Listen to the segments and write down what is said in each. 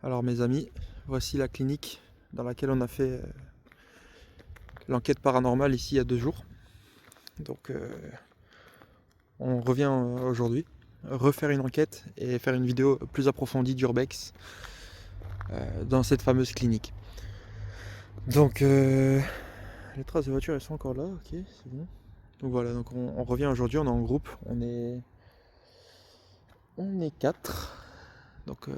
Alors mes amis, voici la clinique dans laquelle on a fait l'enquête paranormale ici il y a 2 jours. Donc on revient aujourd'hui refaire une enquête et faire une vidéo plus approfondie d'Urbex dans cette fameuse clinique. Donc les traces de voiture elles sont encore là, ok, c'est bon. Donc voilà, donc on revient aujourd'hui, on est en groupe, on est 4. Donc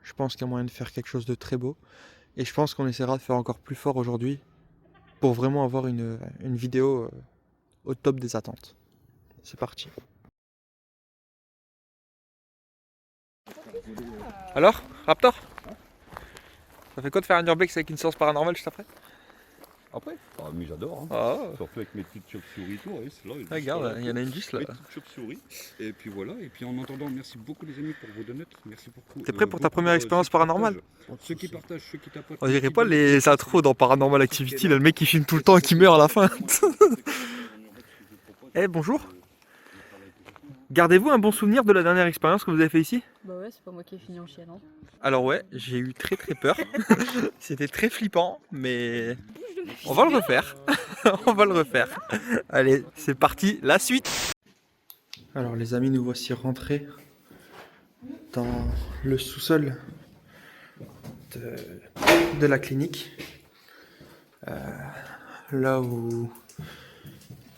je pense qu'il y a moyen de faire quelque chose de très beau. Et je pense qu'on essaiera de faire encore plus fort aujourd'hui pour vraiment avoir une vidéo au top des attentes. C'est parti. Alors, Raptor, ça fait quoi de faire un urbex avec une séance paranormale juste après? Après, mais j'adore, hein. Oh, Surtout avec mes petites chauves-souris et tout, ouais, c'est là. regarde, il y en a une juste là. Mes petites chauves-souris. Et puis voilà, et puis en attendant, merci beaucoup les amis pour vos donates. Merci beaucoup. T'es prêt pour ta première expérience paranormale? Ceux qui partagent, ceux qui tapotent. On dirait pas les intros dans Paranormal Activity, là, le mec qui filme tout le temps et qui meurt à la fin. Eh bonjour. Gardez-vous un bon souvenir de la dernière expérience que vous avez fait ici? Bah ouais, c'est pas moi qui ai fini en chialant. Alors ouais, j'ai eu très peur. C'était très flippant, mais on va le refaire. On va le refaire. Allez, c'est parti, la suite. Alors les amis, nous voici rentrés dans le sous-sol de la clinique. Là où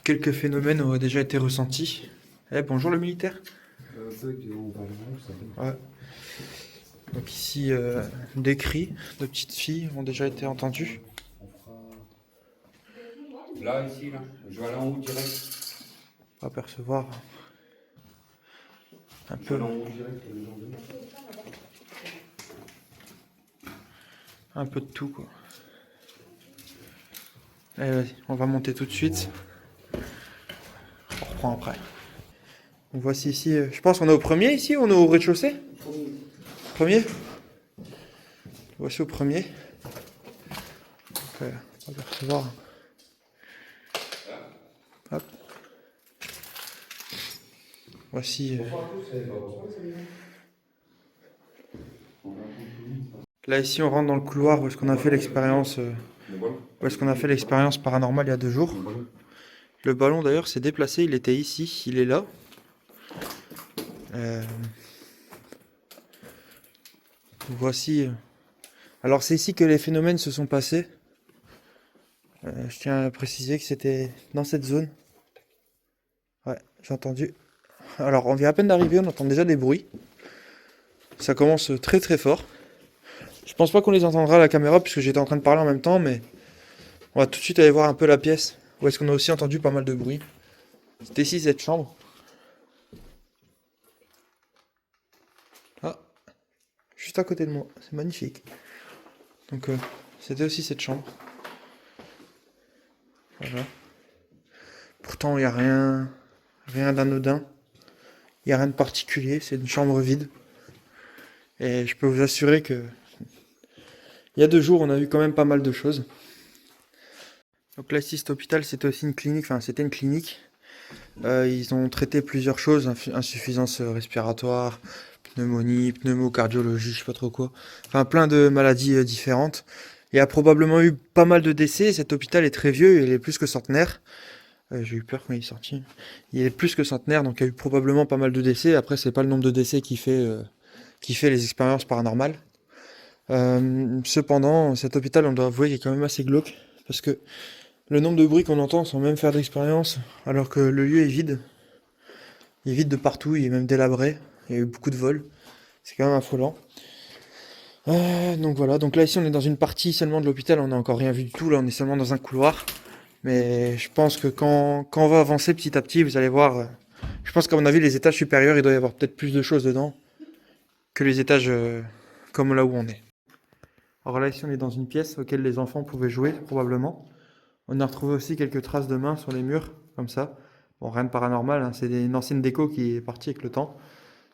quelques phénomènes ont déjà été ressentis. Eh, bonjour le militaire. Ouais. Donc ici, des cris de petites filles ont déjà été entendus. Là, ici, là. Je vais aller en haut direct. On va apercevoir un peu de tout, quoi. Allez, vas-y, on va monter tout de suite. On reprend après. Donc voici ici, je pense qu'on est au premier ici ou on est au rez-de-chaussée? Premier. Voici au premier. Donc, on va apercevoir. Hop. Voici. Là ici on rentre dans le couloir où est-ce qu'on a fait l'expérience paranormale il y a 2 jours. Le ballon d'ailleurs s'est déplacé, il était ici, il est là. Voici. Alors c'est ici que les phénomènes se sont passés. Je tiens à préciser que c'était dans cette zone. Ouais, j'ai entendu. Alors on vient à peine d'arriver, on entend déjà des bruits. Ça commence très très fort. Je pense pas qu'on les entendra à la caméra puisque j'étais en train de parler en même temps, mais on va tout de suite aller voir un peu la pièce où est-ce qu'on a aussi entendu pas mal de bruit. C'était ici cette chambre. Ah, juste à côté de moi, c'est magnifique. Donc c'était aussi cette chambre. Voilà. Pourtant il n'y a rien d'anodin. Il n'y a rien de particulier, c'est une chambre vide. Et je peux vous assurer que il y a 2 jours, on a vu quand même pas mal de choses. Donc là, ici, cet hôpital, c'était aussi une clinique. Enfin, c'était une clinique. Ils ont traité plusieurs choses, insuffisance respiratoire, pneumonie, pneumocardiologie, je sais pas trop quoi. Enfin, plein de maladies différentes. Il y a probablement eu pas mal de décès. Cet hôpital est très vieux, il est plus que centenaire. J'ai eu peur quand il est sorti. Il est plus que centenaire, donc il y a eu probablement pas mal de décès. Après, c'est pas le nombre de décès qui fait les expériences paranormales. Cependant, cet hôpital, on doit avouer qu'il est quand même assez glauque, parce que le nombre de bruits qu'on entend sans même faire d'expérience, alors que le lieu est vide. Il est vide de partout, il est même délabré. Il y a eu beaucoup de vols. C'est quand même affolant. Donc voilà, donc là ici on est dans une partie seulement de l'hôpital, on n'a encore rien vu du tout, là on est seulement dans un couloir. Mais je pense que quand on va avancer petit à petit, vous allez voir, je pense qu'à mon avis les étages supérieurs, il doit y avoir peut-être plus de choses dedans que les étages comme là où on est. Alors là ici on est dans une pièce auquel les enfants pouvaient jouer probablement. On a retrouvé aussi quelques traces de mains sur les murs, comme ça. Bon, rien de paranormal, hein, c'est une ancienne déco qui est partie avec le temps.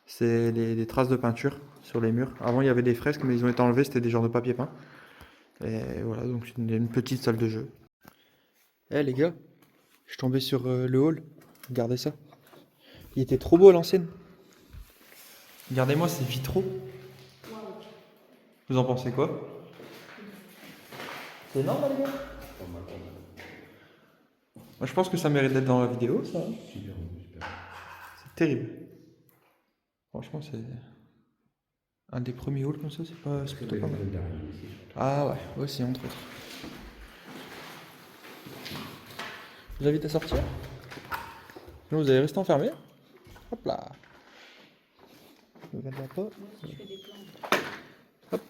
C'est des traces de peinture sur les murs. Avant il y avait des fresques mais ils ont été enlevés, c'était des genres de papier peint. Et voilà, donc une petite salle de jeu. Eh les gars, je suis tombé sur le hall, regardez ça. Il était trop beau à l'ancienne. Regardez-moi ces vitraux. Vous en pensez quoi? C'est énorme, les gars? Moi, je pense que ça mérite d'être dans la vidéo, ça. C'est terrible. Franchement, c'est un des premiers halls comme ça, c'est plutôt pas mal. Ah ouais, aussi, entre autres. Je vous invite à sortir. Sinon, vous allez rester enfermé. Hop là. Je regarde la pas. Hop.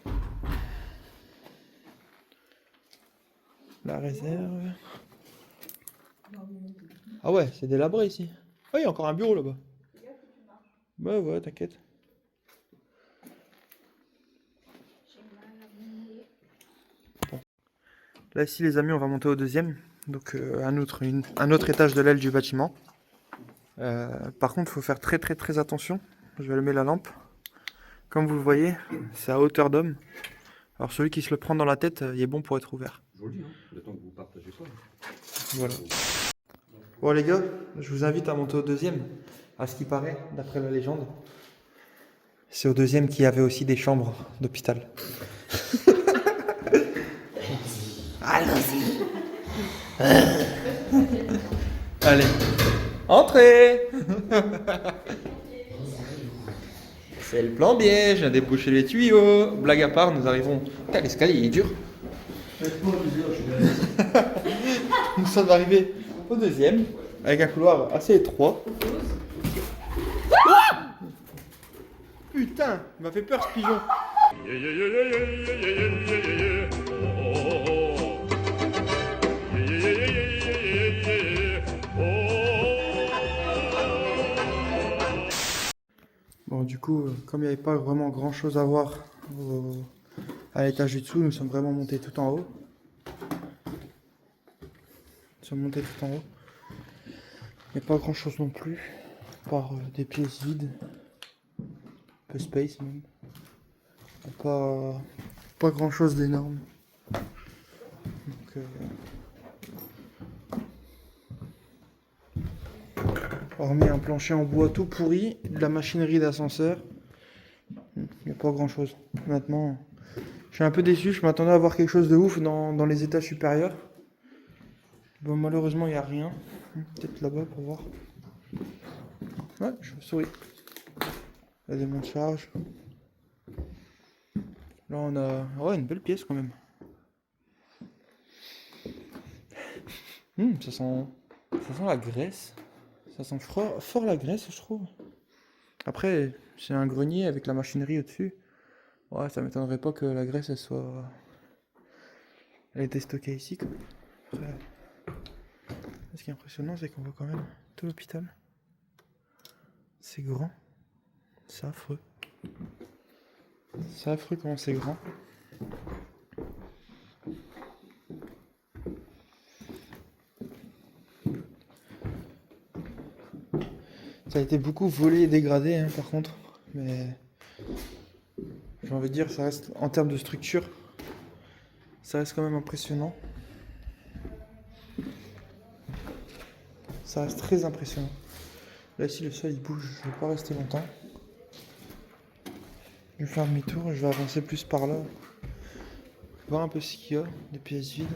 La réserve. Ah ouais, c'est délabré ici. Ah, il y a encore un bureau là-bas. Ouais, t'inquiète. Bon. Là, ici, les amis, on va monter au deuxième. Donc, un autre étage de l'aile du bâtiment. Par contre, il faut faire très attention. Je vais allumer la lampe. Comme vous le voyez, c'est à hauteur d'homme. Alors, celui qui se le prend dans la tête, il est bon pour être ouvert. Joli, hein, le temps que vous partagez ça. Voilà. Bon les gars, je vous invite à monter au deuxième. À ce qui paraît, d'après la légende, c'est au deuxième qu'il y avait aussi des chambres d'hôpital. Allons-y. Allez, entrez. C'est le plan biais, je viens déboucher les tuyaux. Blague à part, nous arrivons... Putain, l'escalier il est dur. Nous sommes arrivés au deuxième, avec un couloir assez étroit. Ah putain, il m'a fait peur ce pigeon. Bon, du coup, comme il n'y avait pas vraiment grand chose à voir à l'étage du dessous, nous sommes vraiment montés tout en haut. Nous sommes montés tout en haut. Il n'y a pas grand chose non plus, à part des pièces vides. Un peu space même. Pas grand chose d'énorme. Donc, hormis un plancher en bois tout pourri, de la machinerie d'ascenseur, il n'y a pas grand chose. Maintenant, je suis un peu déçu, je m'attendais à voir quelque chose de ouf dans les étages supérieurs. Bon, malheureusement, il n'y a rien. Peut-être là-bas pour voir. Ouais, je souris. Il y a des monts de charge. Là, on a une belle pièce quand même. Ça sent la graisse. Ça sent fort la graisse, je trouve. Après, c'est un grenier avec la machinerie au-dessus. Ouais, ça m'étonnerait pas que la graisse, elle était stockée ici, quoi. Après, ce qui est impressionnant, c'est qu'on voit quand même tout l'hôpital. C'est grand. C'est affreux. C'est affreux comment c'est grand. Ça a été beaucoup volé et dégradé, hein, par contre. Mais j'ai envie de dire, ça reste, en termes de structure, ça reste quand même impressionnant. Ça reste très impressionnant. Là, ici, le sol, il bouge. Je ne vais pas rester longtemps. Je vais faire demi-tour et je vais avancer plus par là. Voir un peu ce qu'il y a, des pièces vides.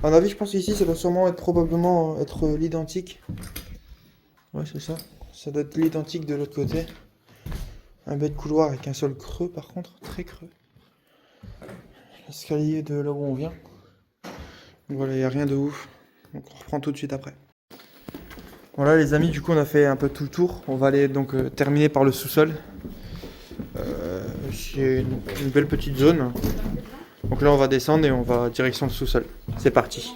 À mon avis, je pense qu'ici, ça doit sûrement probablement être l'identique. Ouais, c'est ça. Ça doit être l'identique de l'autre côté. Un bel couloir avec un sol creux, par contre, très creux. L'escalier de là où on vient. Donc voilà, il n'y a rien de ouf. Donc on reprend tout de suite après. Voilà les amis, du coup on a fait un peu tout le tour. On va aller donc terminer par le sous-sol. C'est une belle petite zone. Donc là on va descendre et on va direction le sous-sol. C'est parti.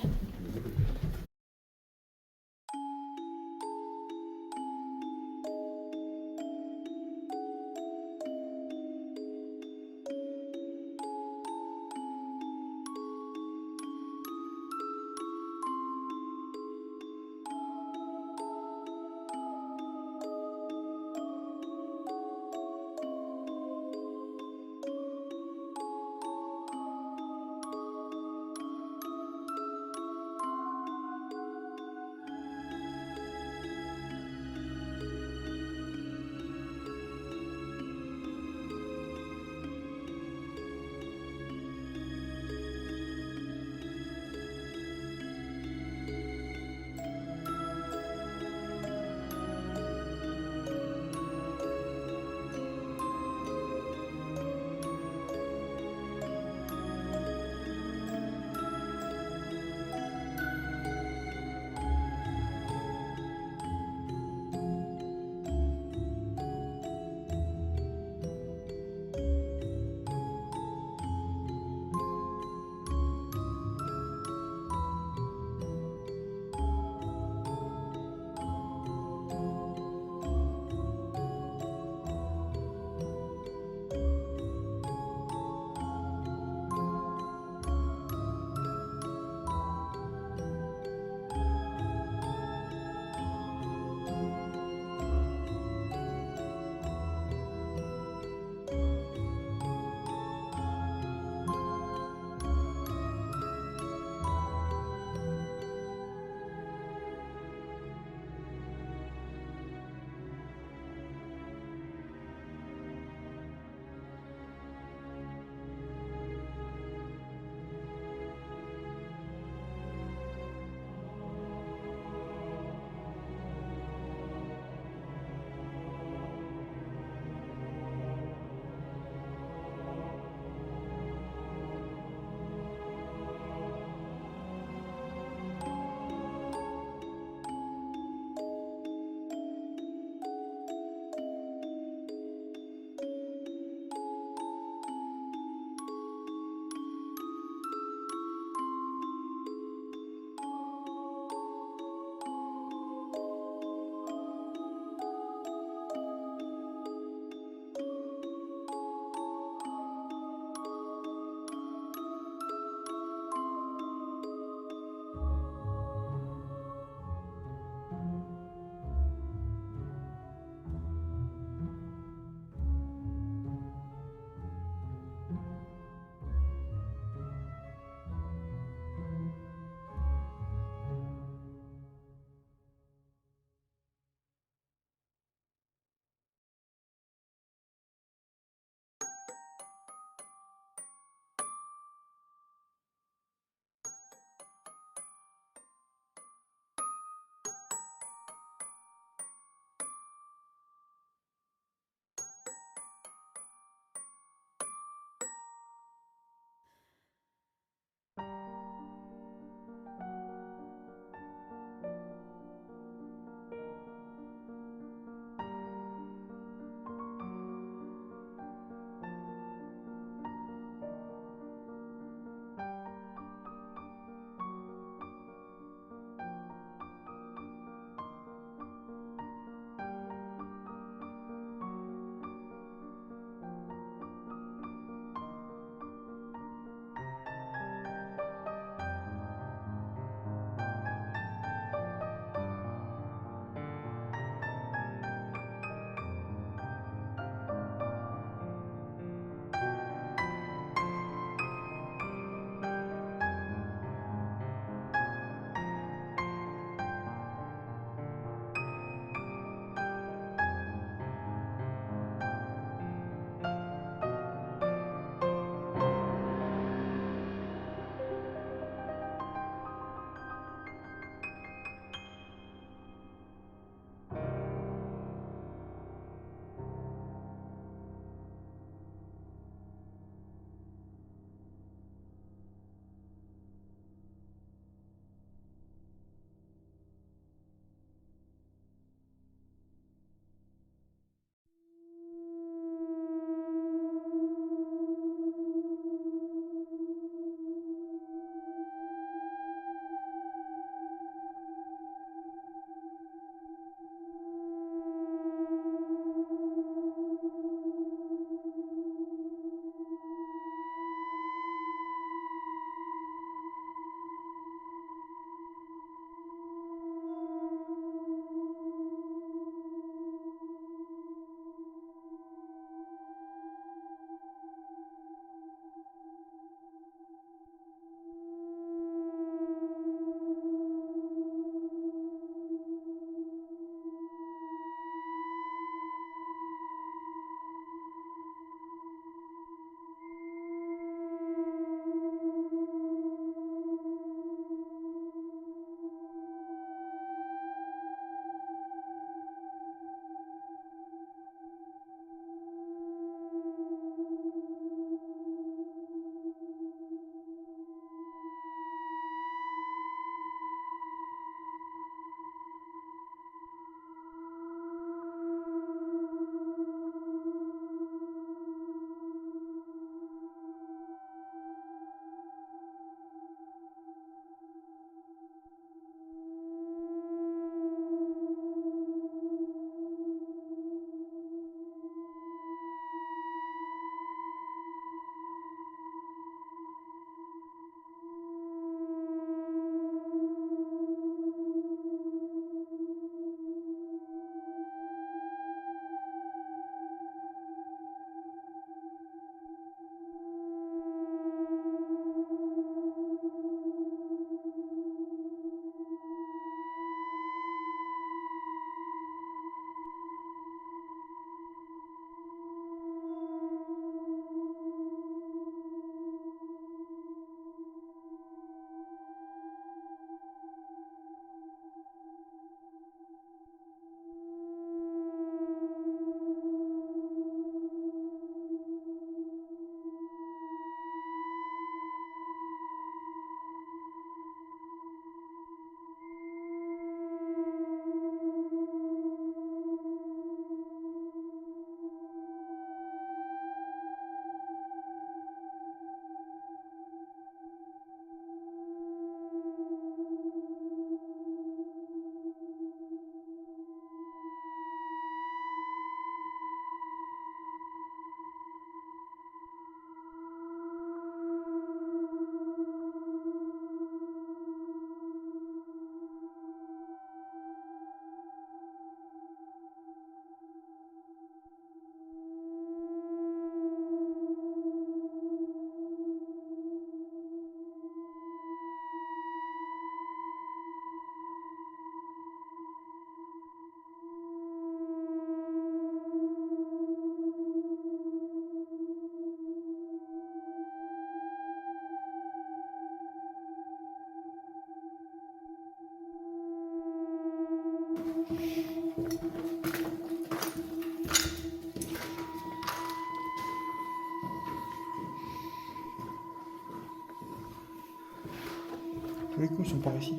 Tous les coups sont par ici.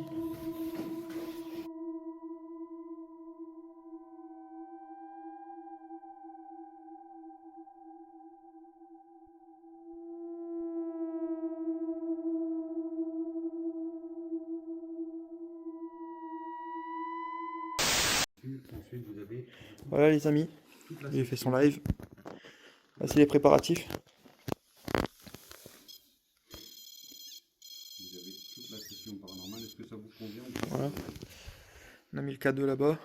Ensuite, vous avez Voilà les amis, toute la il fait son live. Là c'est les préparatifs. session paranormale. Est-ce que ça vous convient ou pas? Voilà. On a mis le cadeau là-bas.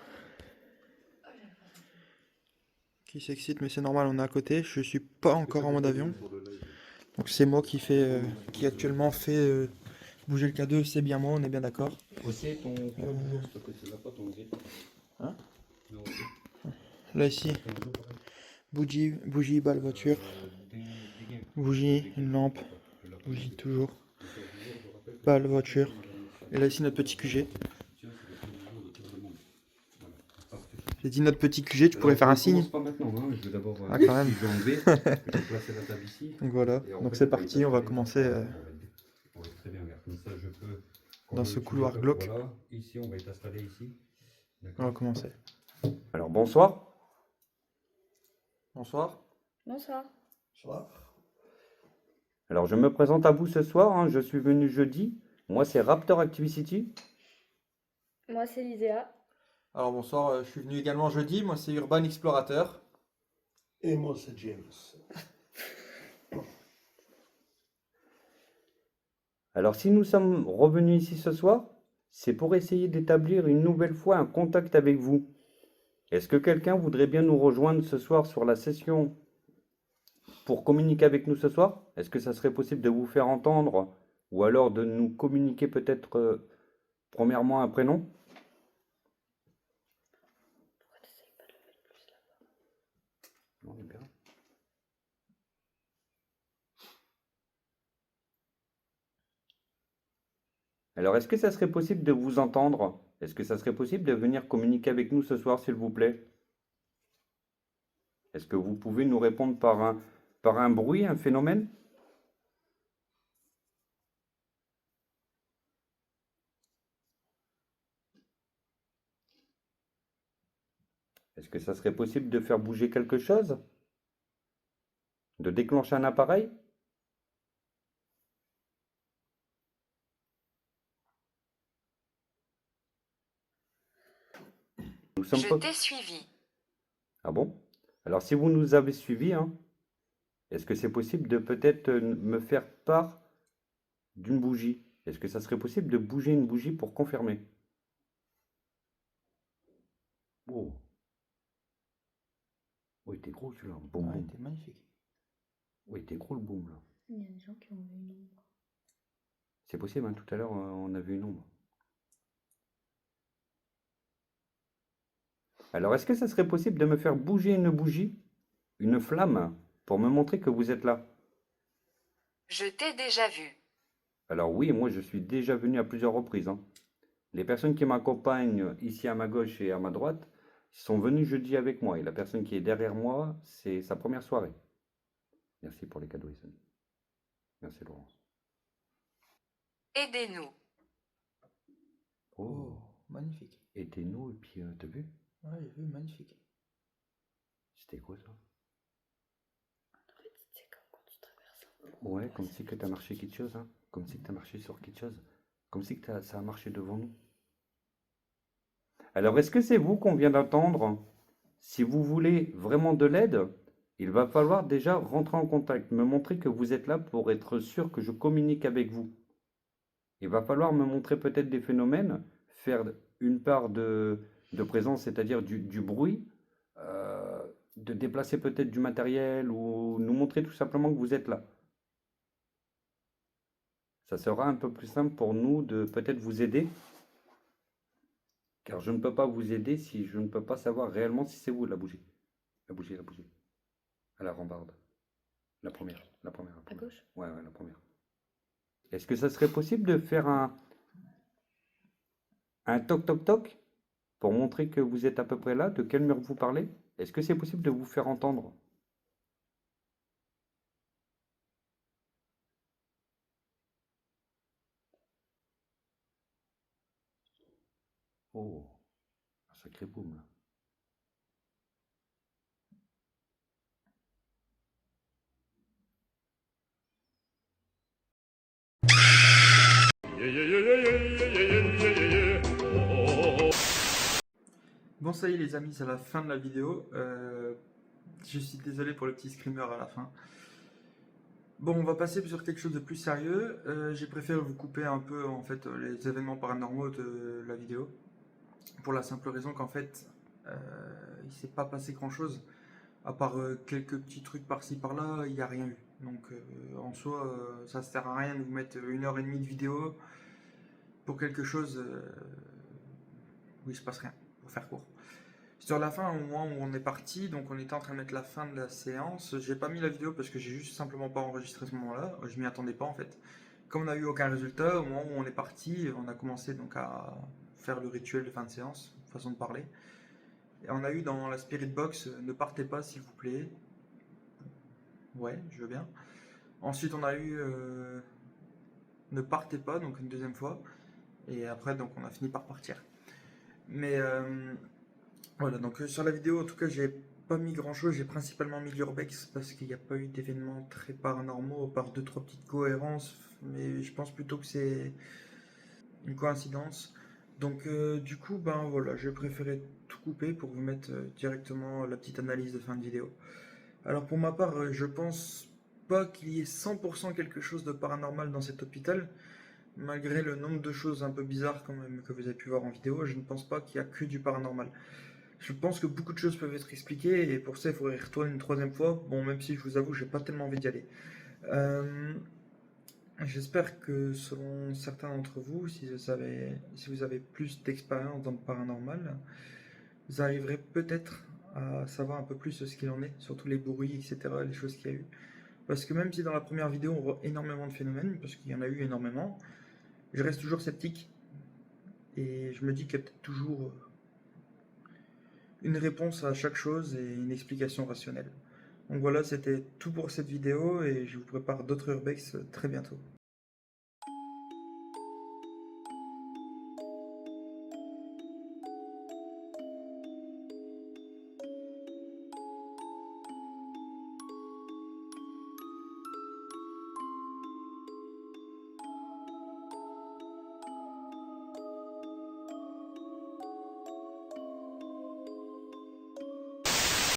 Qui s'excite, mais c'est normal, on est à côté. Je suis pas encore en mode avion. Donc c'est moi qui actuellement fait bouger le cadeau, c'est bien moi, on est bien d'accord. Aussi, ton code du jour, s'il te plaît, c'est là pas ton gris. Hein? Non, Là ici, bougie, balle voiture, bougie, une lampe, bougie toujours, balle voiture. Et là ici notre petit QG. J'ai dit notre petit QG, tu pourrais faire un signe. Pas maintenant, hein. Je vais d'abord Ah, quand même. je vais enlever, je vais placer la table ici. Donc voilà, Et en donc fait, c'est parti, on va commencer on va être très bien, regarde, comme ça je peux. dans ce couloir glauque. Voilà, ici on va être installé ici. On va commencer. Alors bonsoir. Bonsoir. Bonsoir. Bonsoir. Alors je me présente à vous ce soir, hein. Je suis venu jeudi. Moi c'est Raptor Activity. Moi, c'est Liséa. Alors bonsoir, je suis venu également jeudi, moi c'est Urban Explorateur. Et moi, c'est James. Alors si nous sommes revenus ici ce soir, c'est pour essayer d'établir une nouvelle fois un contact avec vous. Est-ce que quelqu'un voudrait bien nous rejoindre ce soir sur la session pour communiquer avec nous ce soir? Est-ce que ça serait possible de vous faire entendre ou alors de nous communiquer peut-être premièrement un prénom? Pourquoi t'essayes pas de le mettre plus là? Non, on est bien. Alors, est-ce que ça serait possible de vous entendre? Est-ce que ça serait possible de venir communiquer avec nous ce soir, s'il vous plaît? Est-ce que vous pouvez nous répondre par un bruit, un phénomène? Est-ce que ça serait possible de faire bouger quelque chose? De déclencher un appareil? Nous sommes Je pas... t'ai suivi. Ah bon? Alors, si vous nous avez suivis, hein, est-ce que c'est possible de peut-être me faire part d'une bougie? Est-ce que ça serait possible de bouger une bougie pour confirmer? Oh. Oui, t'es gros celui-là. Boum, boum. t'es magnifique. Oui, t'es gros le boom là. Il y a des gens qui ont vu une ombre. C'est possible, hein, tout à l'heure on a vu une ombre. Alors, est-ce que ça serait possible de me faire bouger une bougie, une flamme, pour me montrer que vous êtes là? Je t'ai déjà vu. Alors oui, moi je suis déjà venu à plusieurs reprises, hein. Les personnes qui m'accompagnent ici à ma gauche et à ma droite sont venues jeudi avec moi. Et la personne qui est derrière moi, c'est sa première soirée. Merci pour les cadeaux, Ison. Merci, Laurence. Aidez-nous. Oh, Magnifique. aidez-nous, et puis t'as vu? Ouais, j'ai vu, magnifique. C'était quoi ça? En fait, c'est comme quand tu traverses un pont. Ouais, comme si que t'as marché quelque chose, hein. Comme si que t'as marché sur quelque chose. Comme si que ça a marché devant nous. Alors, est-ce que c'est vous qu'on vient d'entendre? Si vous voulez vraiment de l'aide, il va falloir déjà rentrer en contact, me montrer que vous êtes là pour être sûr que je communique avec vous. Il va falloir me montrer peut-être des phénomènes, faire une part de présence, c'est-à-dire du bruit, de déplacer peut-être du matériel ou nous montrer tout simplement que vous êtes là. Ça sera un peu plus simple pour nous de peut-être vous aider, car je ne peux pas vous aider si je ne peux pas savoir réellement si c'est vous la bougie. La bougie, la bougie. À la rambarde. La première. À gauche? Ouais, la première. Est-ce que ça serait possible de faire un toc toc toc pour montrer que vous êtes à peu près là? De quel mur vous parlez? Est-ce que c'est possible de vous faire entendre? Sacré boom là. Bon, ça y est les amis, c'est la fin de la vidéo. Je suis désolé pour le petit screamer à la fin. Bon, on va passer sur quelque chose de plus sérieux. J'ai préféré vous couper un peu en fait les événements paranormaux de la vidéo. Pour la simple raison qu'en fait, il s'est pas passé grand-chose. À part quelques petits trucs par-ci par-là, il n'y a rien eu. Donc en soi, ça sert à rien de vous mettre 1h30 de vidéo pour quelque chose où il se passe rien, pour faire court. Sur la fin, au moment où on est parti, donc on était en train de mettre la fin de la séance, j'ai pas mis la vidéo parce que j'ai juste simplement pas enregistré ce moment-là, je m'y attendais pas en fait. Comme on n'a eu aucun résultat, au moment où on est parti, on a commencé donc à faire le rituel de fin de séance, façon de parler. Et on a eu dans la Spirit Box, ne partez pas s'il vous plaît. Ouais, je veux bien. Ensuite on a eu ne partez pas, donc une deuxième fois. Et après donc on a fini par partir. Mais voilà, donc sur la vidéo, en tout cas, j'ai pas mis grand chose, j'ai principalement mis l'urbex parce qu'il n'y a pas eu d'événements très paranormaux, à part 2-3 petites cohérences, mais je pense plutôt que c'est une coïncidence. Donc, du coup, ben voilà, je préférais tout couper pour vous mettre directement la petite analyse de fin de vidéo. Alors, pour ma part, je pense pas qu'il y ait 100% quelque chose de paranormal dans cet hôpital. Malgré le nombre de choses un peu bizarres quand même que vous avez pu voir en vidéo, je ne pense pas qu'il y a que du paranormal. Je pense que beaucoup de choses peuvent être expliquées et pour ça il faudrait y retourner une troisième fois. Bon, même si je vous avoue, j'ai pas tellement envie d'y aller. J'espère que selon certains d'entre vous, si vous avez plus d'expérience dans le paranormal, vous arriverez peut-être à savoir un peu plus ce qu'il en est, surtout les bruits, etc., les choses qu'il y a eu. Parce que même si dans la première vidéo on voit énormément de phénomènes, parce qu'il y en a eu énormément, je reste toujours sceptique et je me dis qu'il y a peut-être toujours une réponse à chaque chose et une explication rationnelle. Donc voilà, c'était tout pour cette vidéo et je vous prépare d'autres urbex très bientôt.